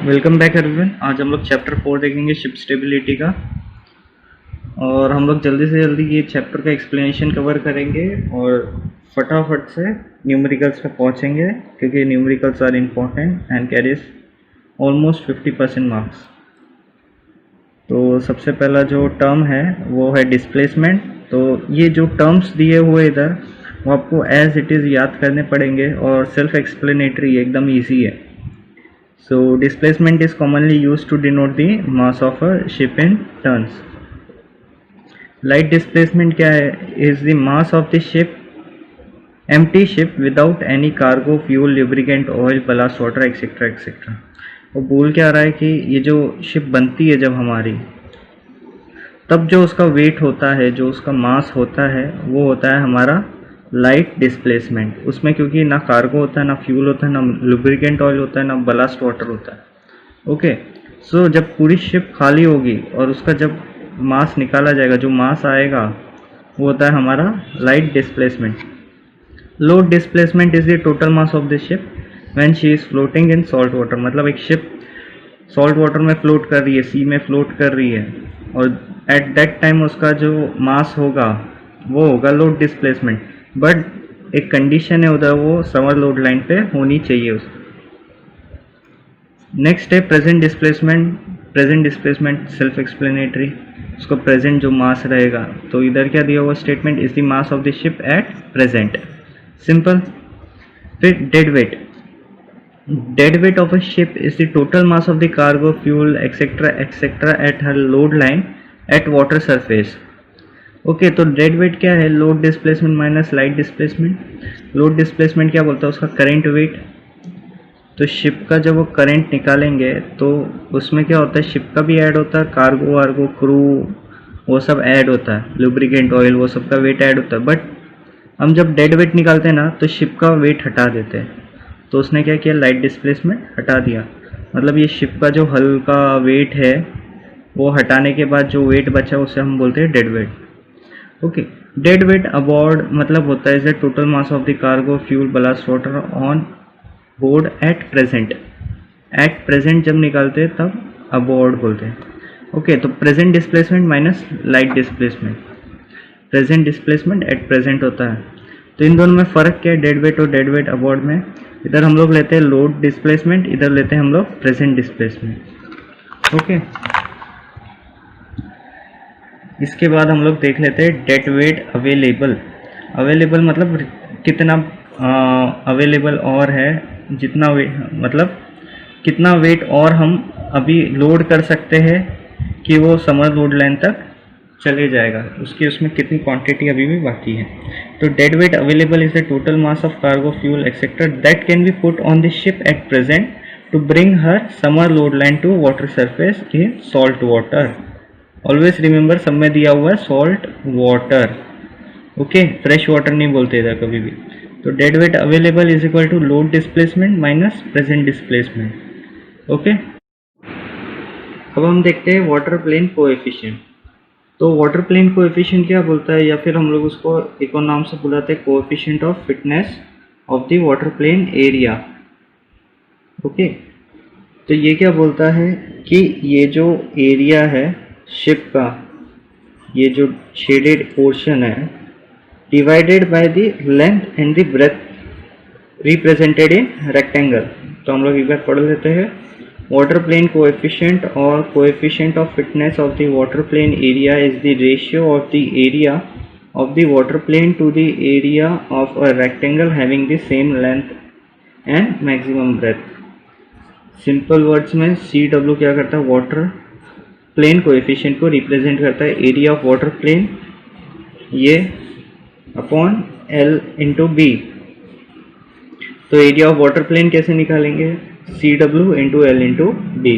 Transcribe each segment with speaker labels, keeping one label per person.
Speaker 1: Welcome back everyone. आज हम लोग चैप्टर 4 देखेंगे शिप स्टेबिलिटी का, और हम लोग जल्दी से जल्दी ये चैप्टर का एक्सप्लेनेशन कवर करेंगे और फटाफट से न्यूमेरिकल्स पे पहुंचेंगे, क्योंकि numericals are important and carries almost 50% marks. तो सबसे पहला जो टर्म है वो है डिस्प्लेसमेंट। तो ये जो टर्म्स दिए हुए इधर वो आपको एज इट इज़ याद करने पड़ेंगे और सेल्फ एक्सप्लेनेटरी एकदम ईजी है। So displacement is commonly used to denote the mass of a ship in tons. Light displacement क्या है? Is the mass of the ship, empty ship without any cargo, fuel, lubricant, oil, ballast water, etc. etc. वो बोल क्या रहा है कि ये जो शिप बनती है जब हमारी, तब जो उसका वेट होता है, जो उसका मास होता है, वो होता है हमारा लाइट डिस्प्लेसमेंट। उसमें क्योंकि ना कार्गो होता है, ना फ्यूल होता है, ना लुब्रिकेंट ऑयल होता है, ना बलास्ट वाटर होता है। ओके, सो जब पूरी शिप खाली होगी और उसका जब मास निकाला जाएगा, जो मास आएगा वो होता है हमारा light displacement. Load displacement is the total mass of the ship when she is floating in salt water. मतलब एक शिप सॉल्ट वाटर में फ्लोट कर रही है, सी में फ्लोट कर रही है, और एट दैट टाइम उसका जो मास होगा वो होगा लोड डिस्प्लेसमेंट। बट एक कंडीशन है उधर, वो समर लोड लाइन पे होनी चाहिए उसको। नेक्स्ट है present displacement. Present displacement self explanatory, उसको प्रेजेंट जो मास रहेगा, तो इधर क्या दिया हुआ statement, is the mass of the ship at present, simple. फिर dead weight. Dead weight of a ship is the total mass of the cargo, fuel, etc. at her load line at water surface. Okay, तो dead wait क्या है? Load displacement minus light displacement. Load displacement क्या बोलता है? उसका current weight. तो ship का जब वो करंट निकालेंगे तो उसमें क्या होता है, शिप का भी ऐड होता है, कार्गो वार्गो क्रू वो सब ऐड होता है, लुब्रिकेंट ऑयल वो सब का वेट ऐड होता है। बट हम जब डेड वेट निकालते हैं ना, तो शिप का वेट हटा देते हैं। तो उसने क्या किया, लाइट डिस्प्लेसमेंट हटा दिया। मतलब ये शिप का जो हल्का वेट है वो हटाने के बाद जो वेट बचा उसे हम बोलते हैं dead weight. Okay, dead weight aboard मतलब होता है is the total mass of the cargo, fuel, ballast water on board at present. At present जब निकालते हैं तब अबॉर्ड बोलते हैं। ओके, तो present displacement minus light displacement. Present displacement at present होता है। तो इन दोनों में फ़र्क क्या है, डेड वेट और डेड वेट अबॉर्ड में? इधर हम लोग लेते हैं लोड डिस्प्लेसमेंट, इधर लेते हैं हम लोग प्रेजेंट डिस्प्लेसमेंट। ओके, इसके बाद हम लोग देख लेते हैं डेड वेट अवेलेबल। अवेलेबल मतलब कितना अवेलेबल और है, जितना वेट मतलब कितना वेट और हम अभी लोड कर सकते हैं कि वो समर लोड लाइन तक चले जाएगा, उसकी उसमें कितनी क्वांटिटी अभी भी बाकी है। तो dead weight available is the total mass of cargo, fuel etcetera that can be put on the ship at present to bring her summer load line to water surface in salt water. Always remember, सब में दिया हुआ है salt water. Okay, fresh water नहीं बोलते इधर कभी भी। तो dead weight available is equal to load displacement minus present displacement. Okay, अब हम देखते हैं वाटर प्लेन कोएफिशिएंट। तो वाटर प्लेन कोएफिशिएंट क्या बोलता है, या फिर हम लोग उसको एक और नाम से बुलाते हैं coefficient of fitness of the water plane area. Okay, तो ये क्या बोलता है कि ये जो एरिया है शिप का, ये जो शेडेड पोर्शन है, divided by the length and the breadth represented in rectangle. तो हम लोग एक बार पढ़ लेते हैं। Water plane coefficient or coefficient of fitness of the water plane area is the ratio of the area of the water plane to the area of a rectangle having the same length and maximum breadth. Simple words में CW क्या करता है, water plane coefficient को represent करता है area of water plane ये upon L into B। तो area of water plane कैसे निकालेंगे, CW into L into B।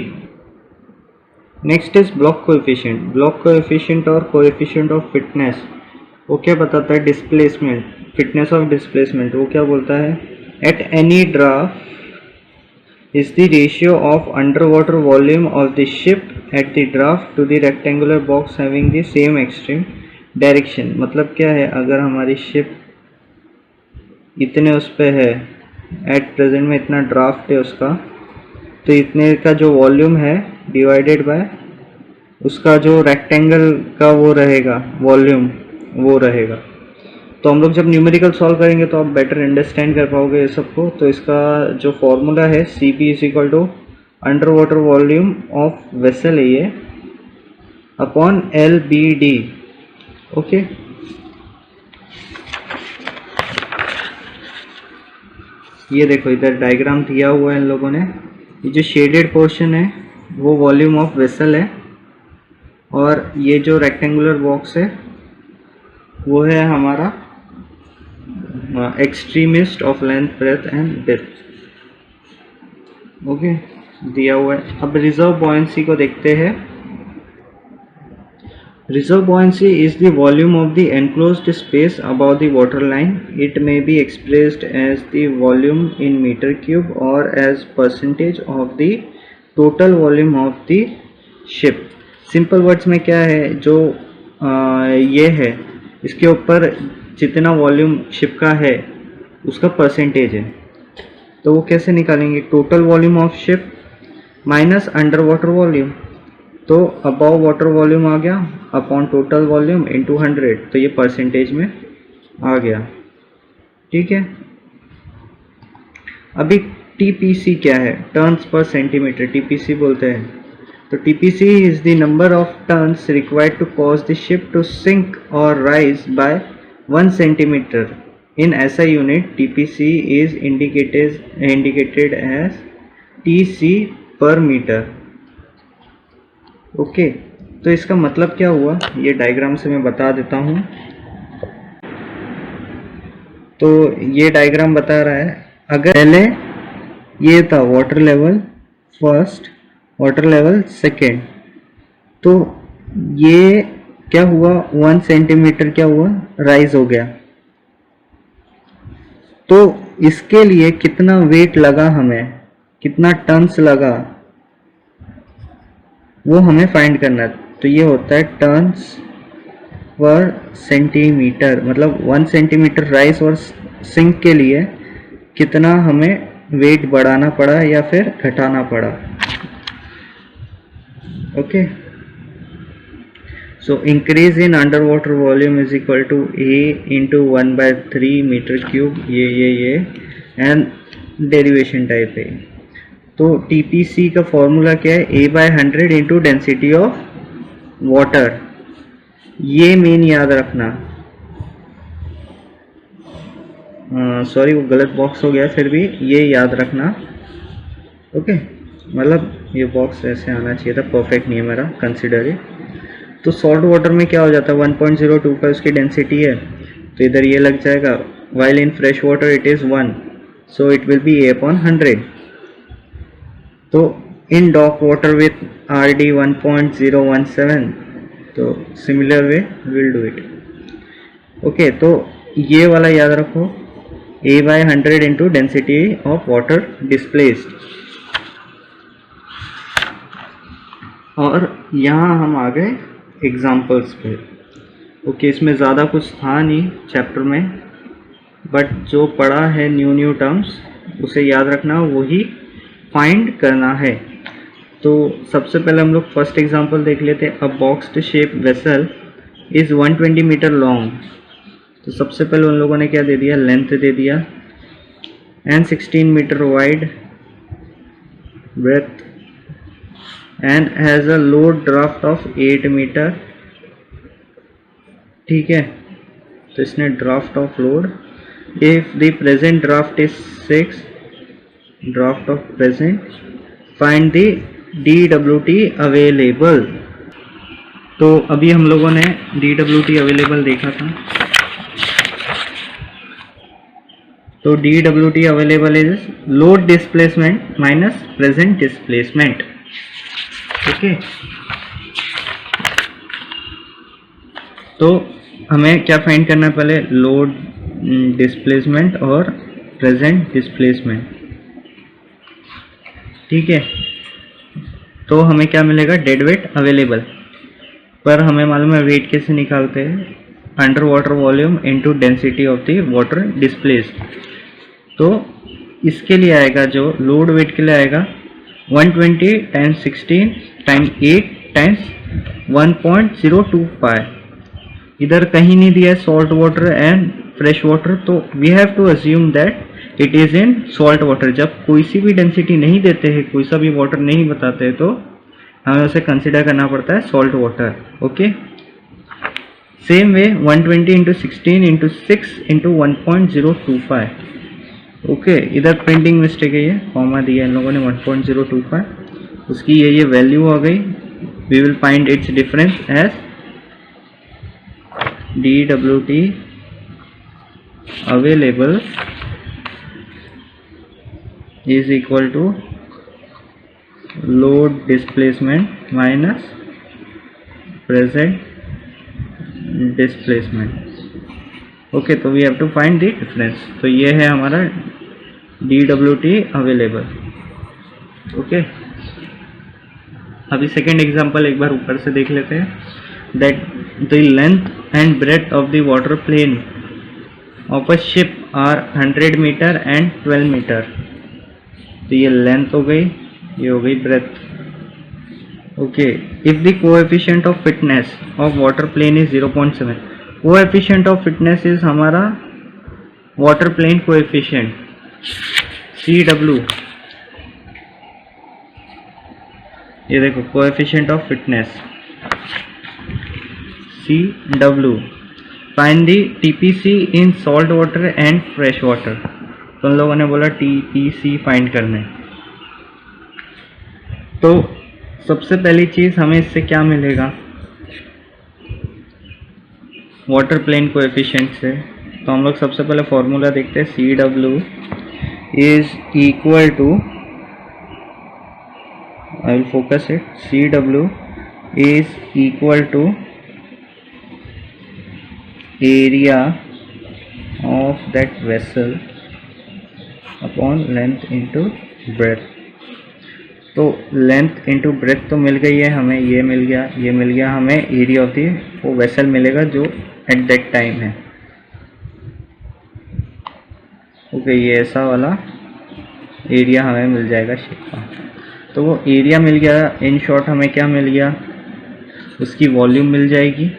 Speaker 1: Next is block coefficient. Block coefficient और कोएफिशिएंट ऑफ फिटनेस वो क्या बताता है, डिस्प्लेसमेंट, फिटनेस ऑफ डिस्प्लेसमेंट। वो क्या बोलता है, at any draft is the ratio of under water volume of the ship at the draft to the rectangular box having the same extreme direction. मतलब क्या है, अगर हमारी शिप इतने उस पे है, एट प्रेजेंट में इतना ड्राफ्ट है उसका, तो इतने का जो वॉल्यूम है डिवाइडेड बाय उसका जो रेक्टेंगल का वो रहेगा वॉल्यूम, वो रहेगा। तो हम लोग जब न्यूमेरिकल सॉल्व करेंगे तो आप बेटर अंडरस्टैंड कर पाओगे ये सबको। तो इसका जो फॉर्मूला है CP is equal to under water volume of vessel है ये अपॉन LBD। ओके, ये देखो इधर डायग्राम दिया हुआ है इन लोगों ने। ये जो शेडेड पोर्शन है वो वॉल्यूम ऑफ वेसल है और ये जो रेक्टेंगुलर बॉक्स है वो है हमारा extremist of length breadth and depth. Okay, दिया हुआ है। अब रिजर्व बॉयंसी को देखते हैं। Reserve buoyancy is the volume of the enclosed space above the water line. It may be expressed as the volume in meter cube or as percentage of the total volume of the ship. Simple words में क्या है, जो ये है इसके ऊपर जितना volume ship का है उसका परसेंटेज है। तो वो कैसे निकालेंगे, total volume of ship minus under water volume. तो अबव वाटर वॉल्यूम आ गया अपॉन टोटल वॉल्यूम इनटू 100, तो ये परसेंटेज में आ गया। ठीक है, अभी TPC क्या है, टर्न्स पर सेंटीमीटर, TPC बोलते हैं। तो TPC is the number of turns required to cause the ship to sink और rise by 1 centimetre. In SI unit TPC is indicated as TC per metre. Okay, तो इसका मतलब क्या हुआ ये डायग्राम से मैं बता देता हूँ। तो ये डायग्राम बता रहा है, अगर पहले ये था water level first, water level second, तो ये क्या हुआ 1 सेंटीमीटर क्या हुआ राइज हो गया। तो इसके लिए कितना वेट लगा, हमें कितना टन्स लगा वो हमें फाइंड करना है। तो ये होता है टर्न्स पर सेंटीमीटर, मतलब 1 सेंटीमीटर राइज और सिंक के लिए कितना हमें वेट बढ़ाना पड़ा या फिर घटाना पड़ा। Okay, so increase in under water volume is equal to A into 1/3 metre cube, ये एंड डेरिवेशन टाइप है। तो TPC का फॉर्मूला क्या है, A/100 into density of water. ये मेन याद रखना। सॉरी वो गलत बॉक्स हो गया, फिर भी ये याद रखना। ओके, मतलब ये बॉक्स ऐसे आना चाहिए था, परफेक्ट नहीं है मेरा, कंसिडर इट। तो सॉल्ट वाटर में क्या हो जाता है 1.025 उसकी डेंसिटी है, तो इधर ये लग जाएगा। While in fresh water it is 1, so it will be A/100। तो इन डॉक वाटर विथ RD 1.017, तो similar way will do it. Okay, तो ये वाला याद रखो, A/100 into density of water displaced. और यहाँ हम आ गए एग्जाम्पल्स पे। ओके, इसमें ज़्यादा कुछ था नहीं चैप्टर में, बट जो पढ़ा है न्यू टर्म्स उसे याद रखना, वही फाइंड करना है। तो सबसे पहले हम लोग फर्स्ट एग्जांपल देख लेते हैं। A boxed shape vessel is 120 metre long. तो सबसे पहले उन लोगों ने क्या दे दिया, लेंथ दे दिया, and 16 metre wide breadth and has a load draft of 8 metre. ठीक है, तो इसने draft of load, if the present draft is 6, draft of present, find the DWT available. तो अभी हम लोगों ने DWT अवेलेबल देखा था। तो DWT available is load displacement minus present displacement. Okay, तो हमें क्या फाइंड करना है पहले, लोड डिस्प्लेसमेंट और प्रेजेंट डिस्प्लेसमेंट। ठीक है, तो हमें क्या मिलेगा, डेड वेट अवेलेबल। पर हमें मालूम है वेट कैसे निकालते हैं, under water volume into density of the water displaced. तो इसके लिए आएगा, जो लोड वेट के लिए आएगा 120 टाइम्स 16 टाइम्स 8 टाइम्स 1.025। इधर कहीं नहीं दिया है salt water and fresh water, तो we have to assume that it is in salt water. जब कोई सी भी डेंसिटी नहीं देते हैं, कोई सा भी वाटर नहीं बताते हैं, तो हमें उसे कंसिडर करना पड़ता है salt water. Okay, same way 120 into 16 into 6 into 1.025। Okay, इधर प्रिंटिंग मिस्टेक है, ये कॉमा दिया इन लोगों ने 1.025, उसकी ये वैल्यू आ गई। We will find its difference as DWT available is equal to load displacement minus present displacement। Okay, तो we have to find the difference. तो ये है हमारा DWT अवेलेबल। ओके, अभी सेकेंड एग्जांपल एक बार ऊपर से देख लेते हैं। That the length and breadth of the water plane of a ship are 100 metre and 12 metre. तो ये लेंथ हो गई, ये हो गई breadth. Okay, if the coefficient of fitness of water plane is 0.7। Coefficient of fitness is हमारा water plane coefficient CW। ये देखो coefficient of fitness CW। Find the TPC in salt water and fresh water. तो उन लोगों ने बोला TPC find करने। तो सबसे पहली चीज़ हमें इससे क्या मिलेगा, वाटर प्लेन कोएफिशिएंट से। तो हम लोग सबसे पहले फॉर्मूला देखते हैं। CW is equal to, I will focus it, CW is equal to area of that vessel upon length into breadth. तो लेंथ इंटू ब्रेथ तो मिल गई है हमें, ये मिल गया, ये मिल गया, हमें एरिया ऑफ दी वो वेसल मिलेगा जो एट दैट टाइम है। ओके, ये ऐसा वाला एरिया हमें मिल जाएगा शिप का। तो वो एरिया मिल गया। इन शॉर्ट हमें क्या मिल गया, उसकी वॉल्यूम मिल जाएगी।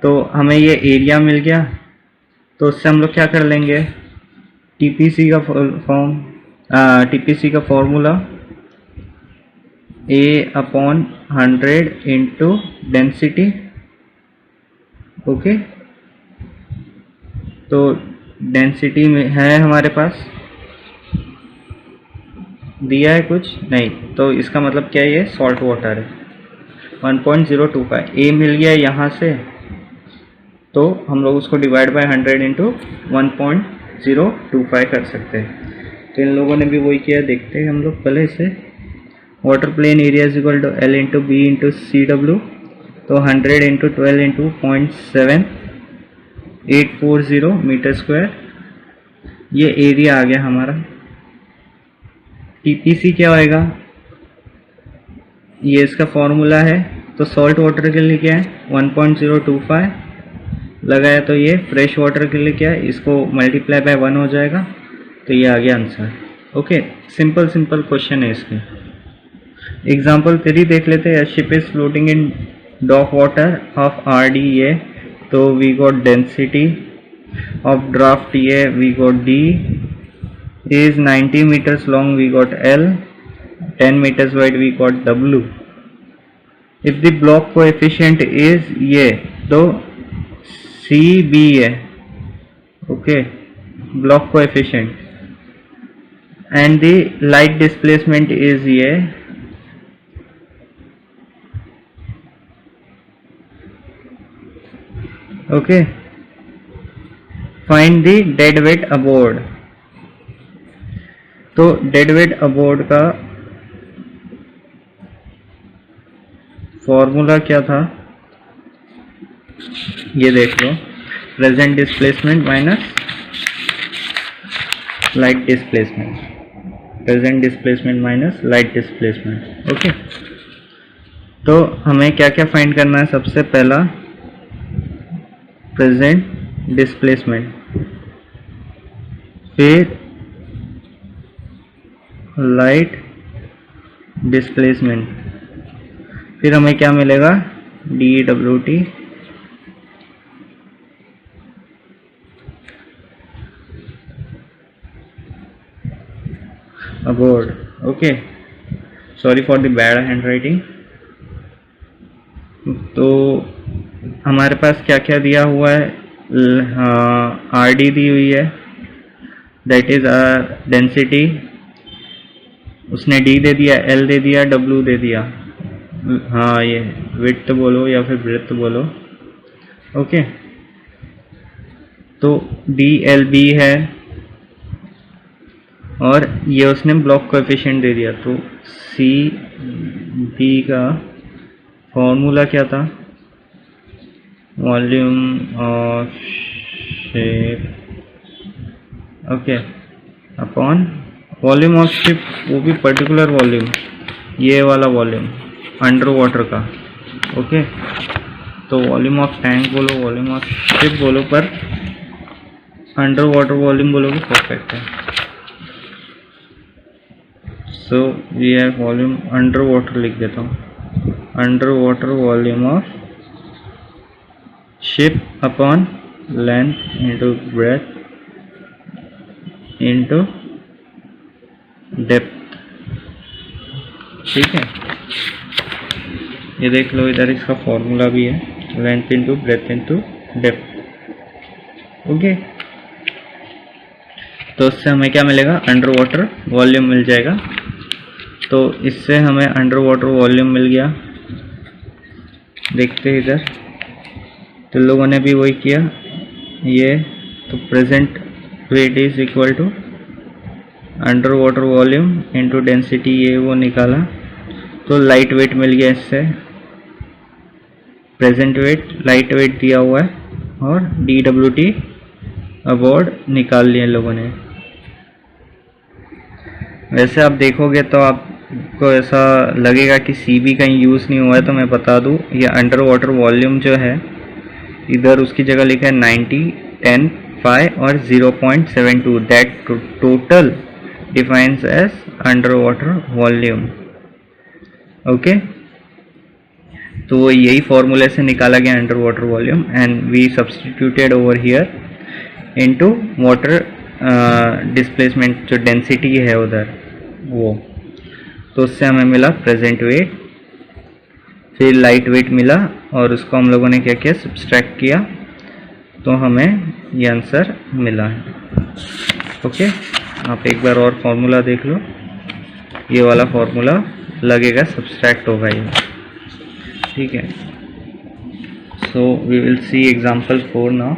Speaker 1: तो हमें ये एरिया मिल गया, तो उससे हम लोग क्या कर लेंगे, TPC का formula A/100 into density. Okay, तो डेंसिटी में है हमारे पास, दिया है कुछ नहीं, तो इसका मतलब क्या है, ये सॉल्ट वाटर है। 1.025 A मिल गया यहाँ से, तो हम लोग उसको डिवाइड बाय 100 इंटू 1.025 कर सकते हैं। तो इन लोगों ने भी वही किया, देखते हैं हम लोग पहले इसे। Water plane area is equal to L into B into CW। तो 100 इंटू 12 इंटू 0.7840 मीटर स्क्वायर, ये एरिया आ गया हमारा। TPC क्या होएगा, ये इसका फॉर्मूला है। तो सॉल्ट वाटर के लिए क्या है 1.025 लगाया, तो ये फ्रेश वाटर के लिए क्या है, इसको मल्टीप्लाई बाय 1 हो जाएगा। तो ये आ गया आंसर। ओके, सिंपल क्वेश्चन है इसमें। एग्जाम्पल 3 देख लेते हैं। Ship is floating in dock water of RDA। तो we got density of draft ये, we got D is 90 meters long, we got L, 10 meters wide, we got W। if the block coefficient is ये, तो CB है, okay, block coefficient, and the light displacement is ये, okay, find the dead weight aboard। तो dead weight aboard का formula क्या था, ये देख लो, present displacement minus light displacement, present displacement minus light displacement. Okay, तो हमें क्या क्या फाइंड करना है, सबसे पहला प्रेजेंट डिस्प्लेसमेंट, फिर लाइट डिस्प्लेसमेंट, फिर हमें क्या मिलेगा, dWT aboard. Okay, sorry for the bad handwriting. तो हमारे पास क्या क्या दिया हुआ है, RD दी हुई है, दैट इज डेंसिटी, उसने D दे दिया, L दे दिया, W दे दिया, हाँ ये विड्थ बोलो या फिर ब्रेड्थ बोलो। ओके, तो DLB है और ये उसने ब्लॉक कोएफिशिएंट दे दिया। तो CB का फॉर्मूला क्या था, volume of shape, okay, upon volume of ship, वो भी पर्टिकुलर वॉल्यूम, ये वाला वॉल्यूम अंडर वाटर का। ओके, तो वॉल्यूम ऑफ टैंक बोलो, वॉल्यूम ऑफ शिप बोलो, पर अंडर वाटर वॉल्यूम बोलोगे परफेक्ट है। सो ये है वॉल्यूम अंडर वाटर, लिख देता हूँ, under water volume of ship upon length into breath into depth. ठीक है, ये देख लो, इधर इसका फॉर्मूला भी है, length into breath into depth. Okay, तो इससे हमें क्या मिलेगा, अंडर वाटर वॉल्यूम मिल जाएगा। तो इससे हमें अंडर वाटर वॉल्यूम मिल गया। देखते हैं इधर, तो लोगों ने भी वही किया, ये तो present weight is equal to under water volume into density, ये वो निकाला, तो लाइट वेट मिल गया इससे, प्रेजेंट वेट लाइट वेट दिया हुआ है, और DWT अबॉर्ड निकाल लिए लोगों ने। वैसे आप देखोगे तो आपको ऐसा लगेगा कि CB कहीं यूज़ नहीं हुआ है, तो मैं बता दूं, ये अंडर वाटर वॉल्यूम जो है, इधर उसकी जगह लिखा है 90, 10, 5 और 0.72, that total defines as under water volume. Okay, तो यही फॉर्मूले से निकाला गया under water volume, and we substituted over here into water displacement, जो डेंसिटी है उधर वो, तो उससे हमें मिला प्रेजेंट वेट, फिर लाइट वेट मिला, और उसको हम लोगों ने क्या किया, सब्सट्रैक्ट किया, तो हमें ये आंसर मिला है। ओके, आप एक बार और फॉर्मूला देख लो, ये वाला फॉर्मूला लगेगा, सब्सट्रैक्ट होगा ये। ठीक है, so we will see example 4 now.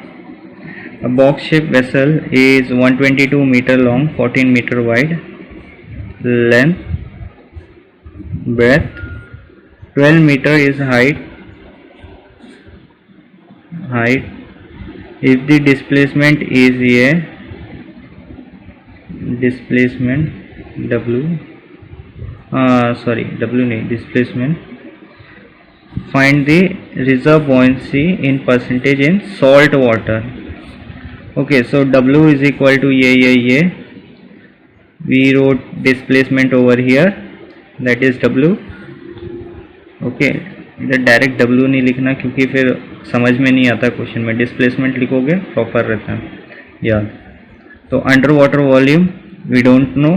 Speaker 1: A box shaped vessel is 122 meter long, 14 meter wide, length, breadth 12 meter is height. If the displacement is a displacement W, W नहीं, displacement, find the reserve buoyancy in percentage in salt water. Okay, so W is equal to ये we wrote displacement over here, that is W. Okay, इधर direct W नहीं लिखना, क्योंकि फिर समझ में नहीं आता क्वेश्चन में, डिस्प्लेसमेंट लिखोगे प्रॉपर रहता है याद। तो under water volume we don't know,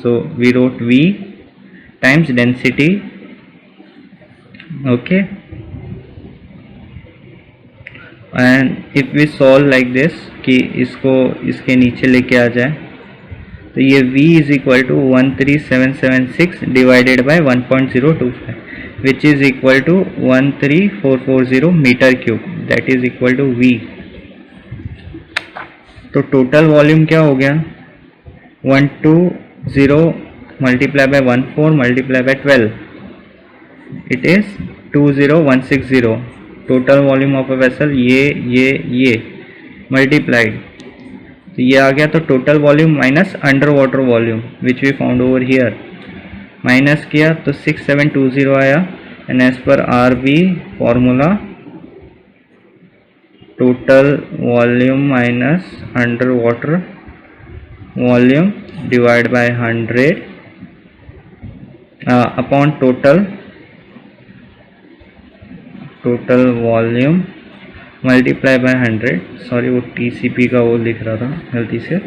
Speaker 1: so we wrote V times density. Okay, and if we solve like this, कि इसको इसके नीचे लेके आ जाए, तो ये V is equal to 13776 divided by 1.025, which is equal to 13440 metre cube, that is equal to V। तो total volume क्या हो गया, 120 multiply by 14 multiply by 12, it is 20160। Total volume of a vessel ये मल्टीप्लाइड, तो ये आ गया। तो total volume minus under water volume which we found over here, minus किया तो 6720 आया, एंड एज पर RB formula total volume minus under water volume divide by 100, upon total volume multiply by 100, sorry वो टीसीपी का वो लिख रहा था गलती से।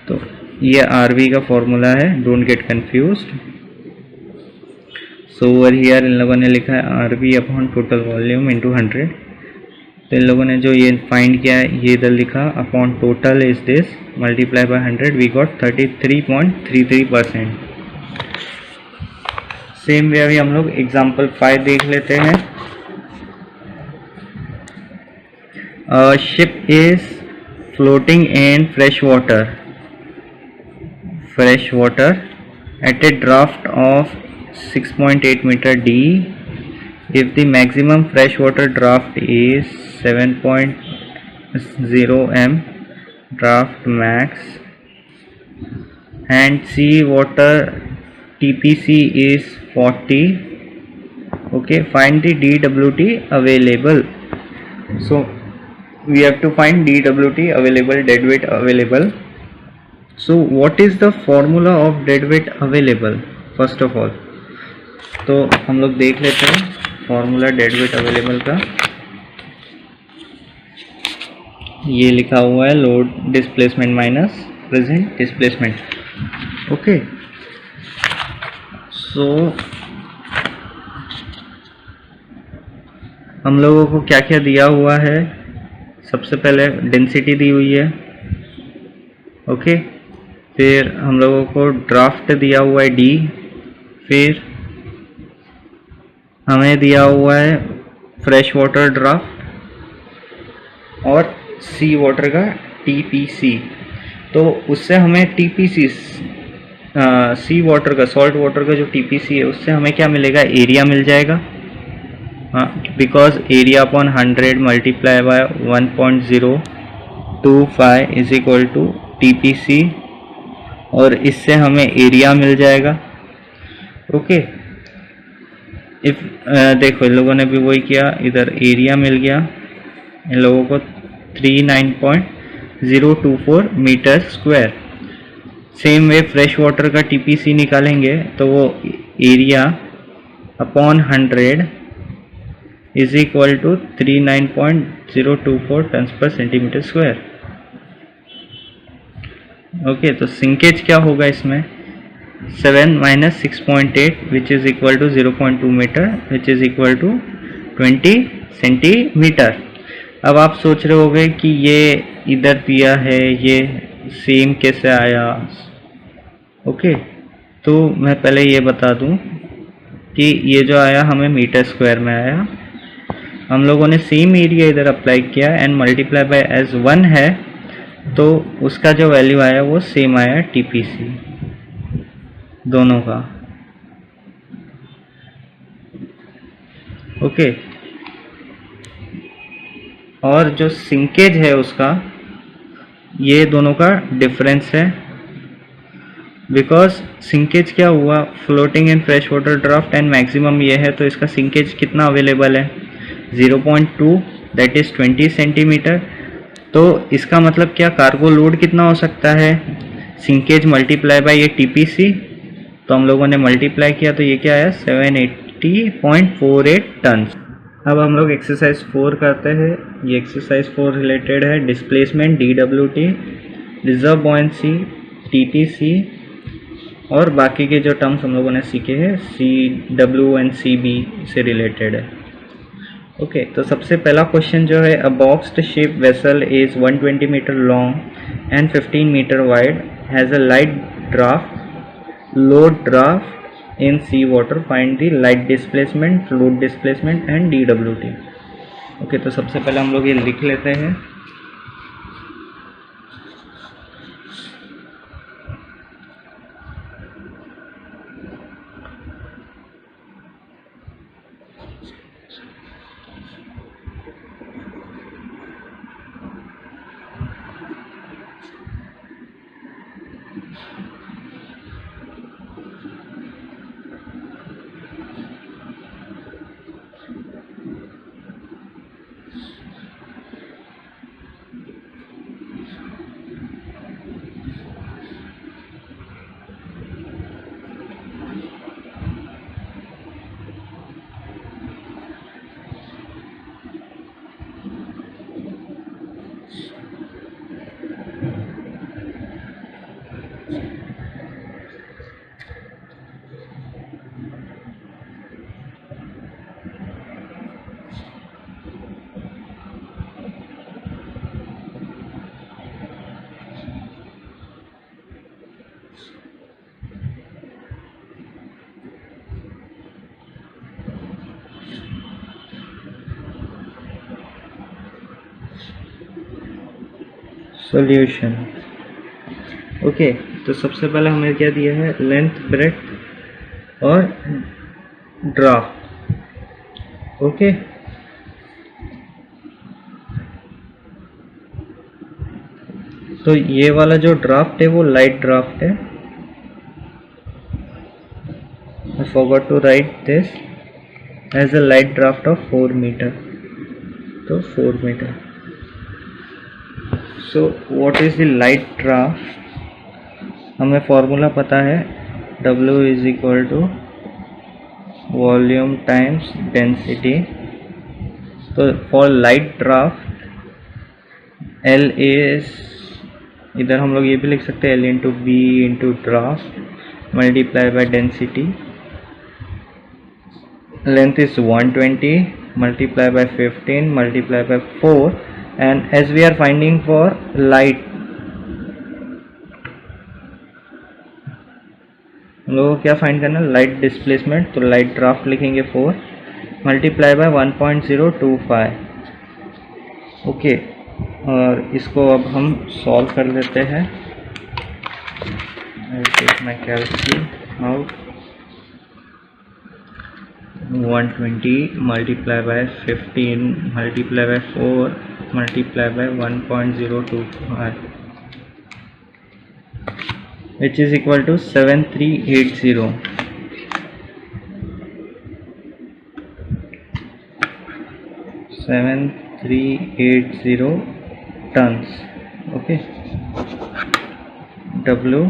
Speaker 1: तो ये आरवी का फॉर्मूला है, don't get confused. So over here इन लोगों ने लिखा है RV upon total volume into 100। तो इन लोगों ने जो ये फाइंड किया है ये इधर लिखा upon total is this multiply by 100, we got 33.33%। Same way अभी हम लोग एग्जाम्पल 5 देख लेते हैं। Ship is floating in fresh water at a draft of 6.8 meter d. If the maximum freshwater draft is 7.0 m draft max and sea water TPC is 40, okay, find the DWT available. So we have to find DWT available, dead weight available. So what is the formula of dead weight available? First of all तो हम लोग देख लेते हैं formula dead weight available का। ये लिखा हुआ है load displacement minus present displacement, okay. So हम लोगों को क्या क्या दिया हुआ है, सबसे पहले डेंसिटी दी हुई है, ओके। फिर हम लोगों को ड्राफ्ट दिया हुआ है डी, फिर हमें दिया हुआ है फ्रेश वाटर ड्राफ्ट और सी वाटर का टीपीसी। तो उससे हमें टीपीसी सी वाटर का सॉल्ट वाटर का जो टीपीसी है उससे हमें क्या मिलेगा, एरिया मिल जाएगा। हाँ, because area upon 100 multiply by 1.025 is equal to TPC, और इससे हमें एरिया मिल जाएगा, ओके। इफ देखो इन लोगों ने भी वही किया, इधर एरिया मिल गया इन लोगों को 39.024 metre square. Same way fresh water का टीपीसी निकालेंगे तो वो area upon 100 is equal to 39.024 tons per centimetre square, okay. तो सिंकेज क्या होगा इसमें, 7 minus 6.8 which is equal to 0.2 metre which is equal to 20 centimetre. अब आप सोच रहे होंगे कि ये इधर दिया है, ये सेम कैसे आया, ओके। तो मैं पहले ये बता दूं कि ये जो आया हमें मीटर स्क्वायर में आया, हम लोगों ने सेम एरिया इधर अप्लाई किया एंड मल्टीप्लाई बाय एज 1 है, तो उसका जो वैल्यू आया वो सेम आया टीपीसी दोनों का, ओके। और जो सिंकेज है उसका, ये दोनों का डिफरेंस है, बिकॉज सिंकेज क्या हुआ, floating in fresh water draft and maximum ये है, तो इसका सिंकेज कितना अवेलेबल है 0.2 दैट इज 20 सेंटीमीटर। तो इसका मतलब क्या, कार्गो लोड कितना हो सकता है, सिंकेज मल्टीप्लाई बाय ये टीपीसी, तो हम लोगों ने मल्टीप्लाई किया तो ये क्या आया 780.48 टन। अब हम लोग एक्सरसाइज 4 करते हैं। ये एक्सरसाइज 4 रिलेटेड है displacement, DWT, reserve buoyancy, TTC और बाकी के जो टर्म्स हम लोगों ने सीखे हैं CW एंड CB से रिलेटेड है, ओके। तो सबसे पहला क्वेश्चन जो है, a boxed shape vessel is 120 metre long and 15 metre wide, has a light draft, load draft in sea water, find the light displacement, fluid displacement and DWT, okay. तो सबसे पहले हम लोग ये लिख लेते हैं। सॉल्यूशन। ओके, तो सबसे पहले हमें क्या दिया है, लेंथ, ब्रेड्थ और ड्राफ्ट। ओके, तो ये वाला जो ड्राफ्ट है वो लाइट ड्राफ्ट है। I forgot to write this as a light draft of 4 meter. तो 4 meter. So what is the light draft? हमें फॉर्मूला पता है, W is equal to volume times density. तो for light draft L is, इधर हम लोग ये भी लिख सकते हैं, L into B into draft multiply by density. Length is 120 multiply by 15 multiply by 4, and as we are finding for light, हम लोगों को क्या फाइंड करना है, लाइट डिस्प्लेसमेंट। तो लाइट ड्राफ्ट लिखेंगे 4 मल्टीप्लाई बाय 1.025। ओके, और इसको अब हम सॉल्व कर लेते हैं। I'll take my calculator out। 120 multiply by 15 multiply by 4 multiply by 1.025, which is equal to 7380 tons। Okay, W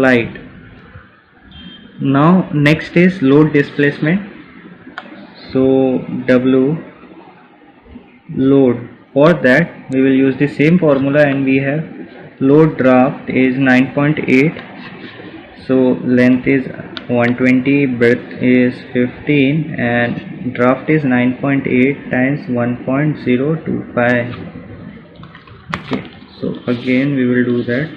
Speaker 1: light। Now next is load displacement। So W load, for that we will use the same formula, and we have load draft is 9.8, so length is 120, breadth is 15, and draft is 9.8 times 1.025। okay, so again we will do that,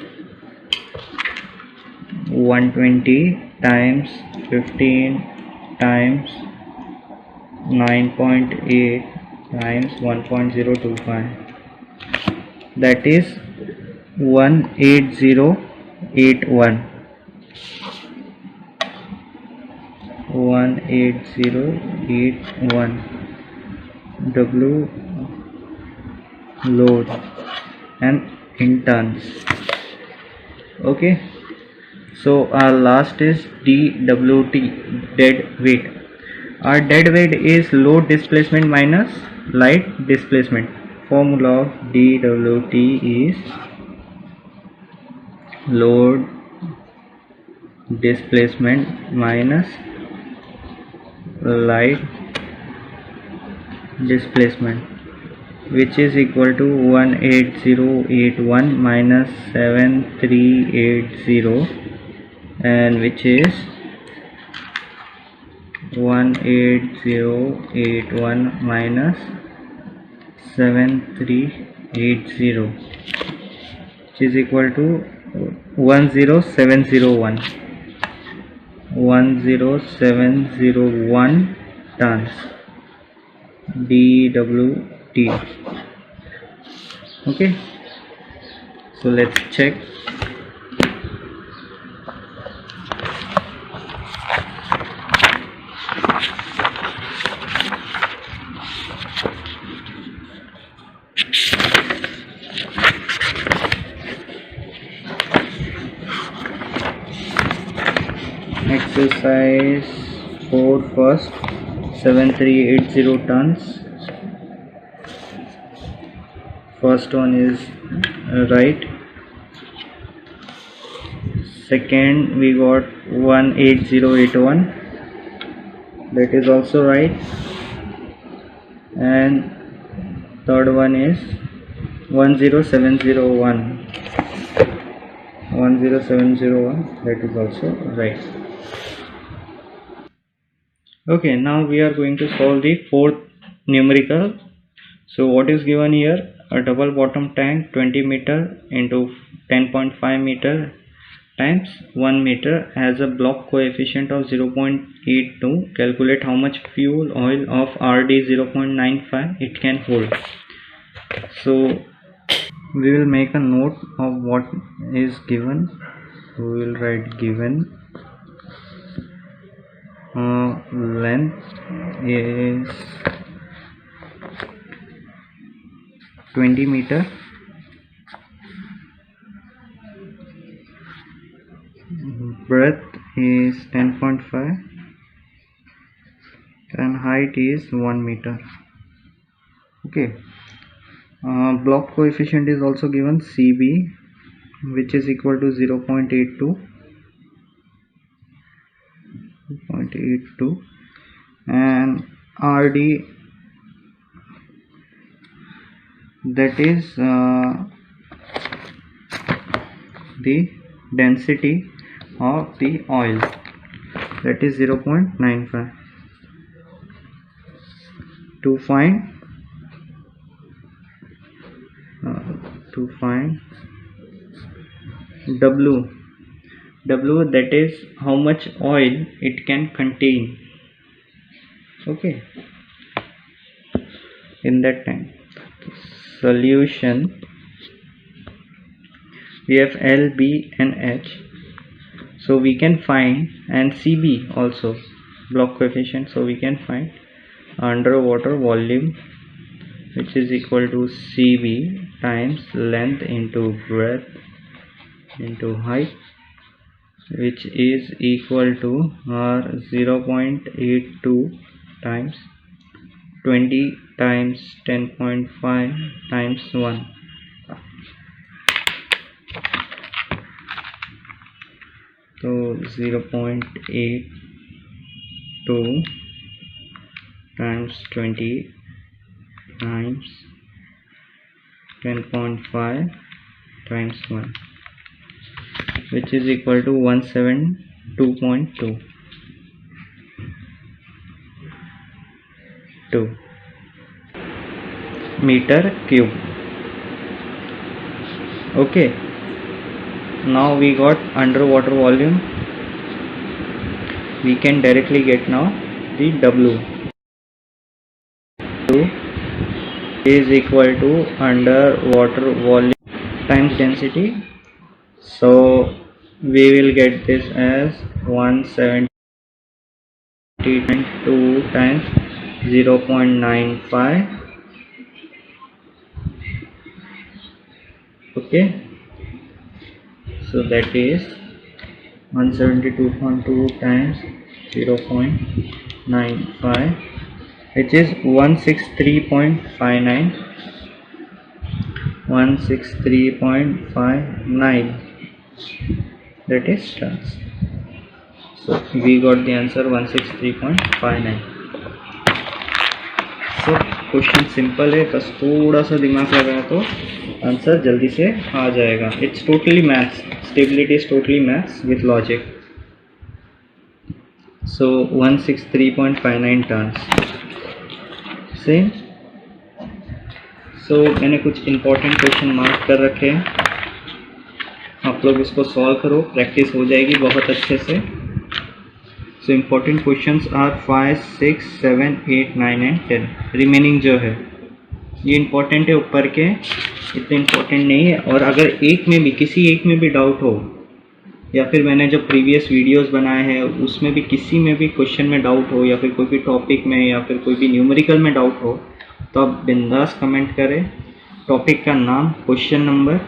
Speaker 1: 120 times 15 times 9.8 times 1.025, that is 18081 W load and in tons। okay, so our last is DWT, dead weight। Our dead weight is load displacement minus light displacement। Formula of DWT is load displacement minus light displacement, which is equal to 18081 minus 7380, and which is 18081 minus 7380, which is equal to 10701 tons DWT। okay, so let's check। Exercise 4 first, 7380 tons, first one is right, second we got 18081, that is also right, and third one is 10701. 10701, that is also right. Okay, now we are going to solve the fourth numerical. So what is given here? A double bottom tank 20 meter into 10.5 meter times 1 meter has a block coefficient of 0.82. Calculate how much fuel oil of RD 0.95 it can hold. So we will make a note of what is given. We will write given length is 20 meter, breadth is 10.5 and height is 1 meter. Okay, block coefficient is also given CB, which is equal to 0.82, and RD, that is the density of the oil, that is 0.95. To find W, that is how much oil it can contain, okay, in that time. Solution, we have L, B and H, so we can find, and CB also block coefficient, so we can find underwater volume, which is equal to CB times length into breadth into height, which is equal to R 0.82 times 20 times 10.5 times 1. So 0.82 times 20 times 10.5 times 1, which is equal to 172.2 meter cube. Okay, now we got underwater volume. We can directly get now the W is equal to underwater volume times density. So we will get this as 172 times 0.95. Okay, so that is 172.2 times 0.95, which is 163.59. 163.59, that is tons. So we got the answer 163.59. So question simple है, बस थोड़ा सा दिमाग लगाया तो answer जल्दी से आ जाएगा. It's totally maths. Stability is totally maths with logic. So 163.59 tons same. So मैंने कुछ इम्पोर्टेंट क्वेश्चन मार्क कर रखे हैं, आप लोग इसको सॉल्व करो, प्रैक्टिस हो जाएगी बहुत अच्छे से. So important questions are 5, 6, 7, 8, 9 and 10. Remaining जो है ये इम्पोर्टेंट है, ऊपर के इतने इम्पोर्टेंट नहीं है. और अगर एक में भी, किसी एक में भी डाउट हो, या फिर मैंने जो प्रीवियस वीडियोस बनाए हैं उसमें भी किसी में भी क्वेश्चन में डाउट हो, या फिर कोई भी टॉपिक में, या फिर कोई भी न्यूमेरिकल में डाउट हो, तो आप बिंदास कमेंट करें. टॉपिक का नाम, क्वेश्चन नंबर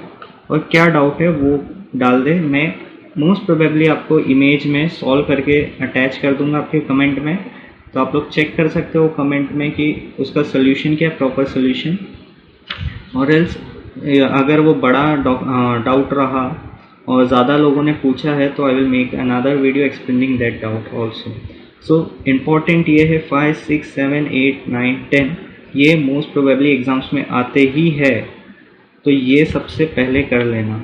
Speaker 1: और क्या डाउट है वो डाल दें. मैं मोस्ट प्रोबेबली आपको इमेज में सॉल्व करके अटैच कर दूंगा आपके कमेंट में, तो आप लोग चेक कर सकते हो कमेंट में कि उसका सोल्यूशन क्या है, प्रॉपर सोल्यूशन. और एल्स अगर वो बड़ा डाउट रहा और ज़्यादा लोगों ने पूछा है तो I will make another video explaining that doubt also. So important ये है 5, 6, 7, 8, 9, 10 ये मोस्ट प्रोबेबली एग्ज़ाम्स में आते ही है. तो ये सबसे पहले कर लेना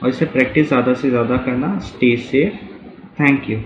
Speaker 1: और इसे प्रैक्टिस ज़्यादा से ज़्यादा करना। Stay safe. Thank you.